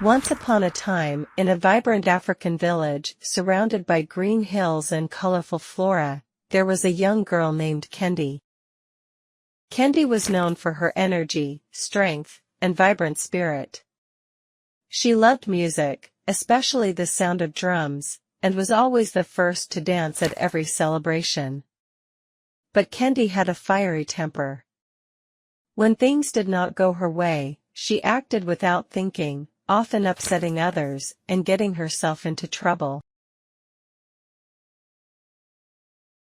Once upon a time, in a vibrant African village, surrounded by green hills and colorful flora, there was a young girl named Kendi. Kendi was known for her energy, strength, and vibrant spirit. She loved music, especially the sound of drums, and was always the first to dance at every celebration. But Kendi had a fiery temper. When things did not go her way, she acted without thinking, often upsetting others and getting herself into trouble.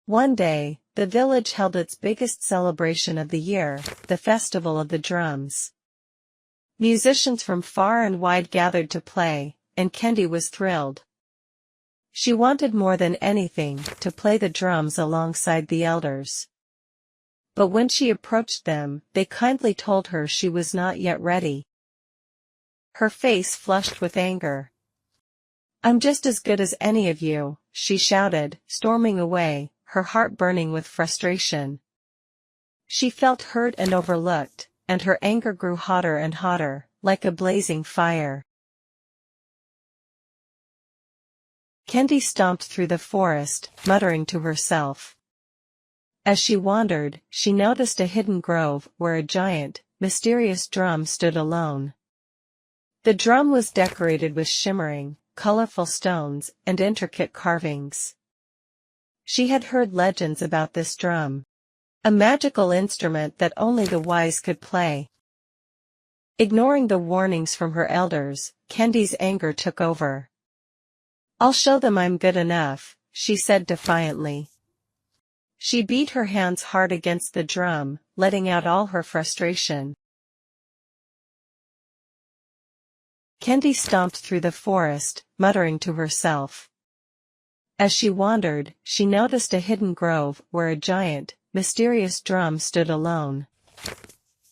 One day, the village held its biggest celebration of the year, the Festival of the Drums. Musicians from far and wide gathered to play, and Kendi was thrilled. She wanted more than anything to play the drums alongside the elders. But when she approached them, they kindly told her she was not yet ready. Her face flushed with anger. "I'm just as good as any of you," she shouted, storming away, her heart burning with frustration. She felt hurt and overlooked, and her anger grew hotter and hotter, like a blazing fire. Kendi stomped through the forest, muttering to herself. As she wandered, she noticed a hidden grove where a giant, mysterious drum stood alone. The drum was decorated with shimmering, colorful stones and intricate carvings. She had heard legends about this drum, a magical instrument that only the wise could play. Ignoring the warnings from her elders, Kendi's anger took over. "I'll show them I'm good enough," she said defiantly. She beat her hands hard against the drum, letting out all her frustration. Kendi stomped through the forest, muttering to herself. As she wandered, she noticed a hidden grove where a giant, mysterious drum stood alone.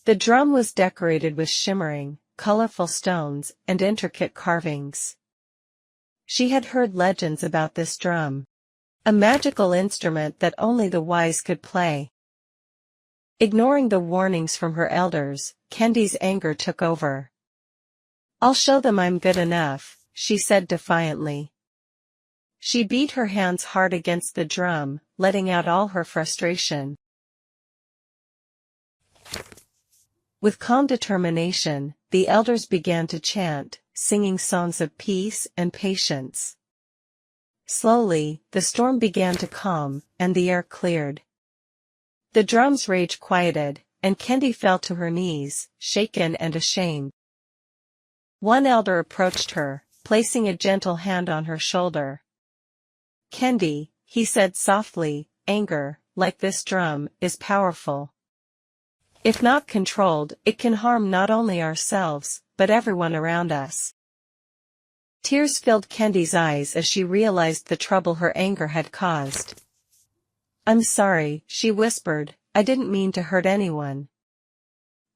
The drum was decorated with shimmering, colorful stones and intricate carvings. She had heard legends about this drum, a magical instrument that only the wise could play. Ignoring the warnings from her elders, Kendi's anger took over. "I'll show them I'm good enough," she said defiantly. She beat her hands hard against the drum, letting out all her frustration. With calm determination, the elders began to chant, singing songs of peace and patience. Slowly, the storm began to calm, and the air cleared. The drum's rage quieted, and Kendi fell to her knees, shaken and ashamed. One elder approached her, placing a gentle hand on her shoulder. "Kendi," he said softly, "anger, like this drum, is powerful. If not controlled, it can harm not only ourselves, but everyone around us." Tears filled Kendi's eyes as she realized the trouble her anger had caused. "I'm sorry," she whispered, "I didn't mean to hurt anyone.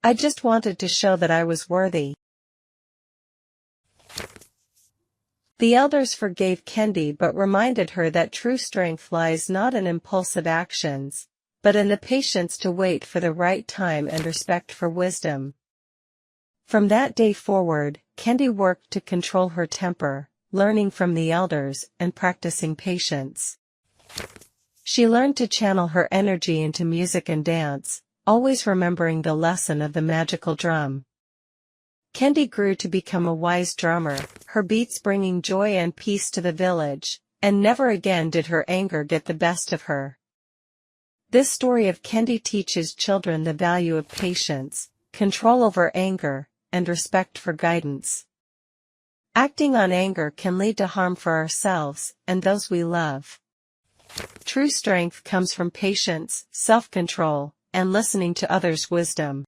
I just wanted to show that I was worthy." The elders forgave Kendi but reminded her that true strength lies not in impulsive actions, but in the patience to wait for the right time and respect for wisdom. From that day forward, Kendi worked to control her temper, learning from the elders and practicing patience. She learned to channel her energy into music and dance, always remembering the lesson of the magical drum. Kendi grew to become a wise drummer, her beats bringing joy and peace to the village, and never again did her anger get the best of her. This story of Kendi teaches children the value of patience, control over anger, and respect for guidance. Acting on anger can lead to harm for ourselves and those we love. True strength comes from patience, self-control, and listening to others' wisdom.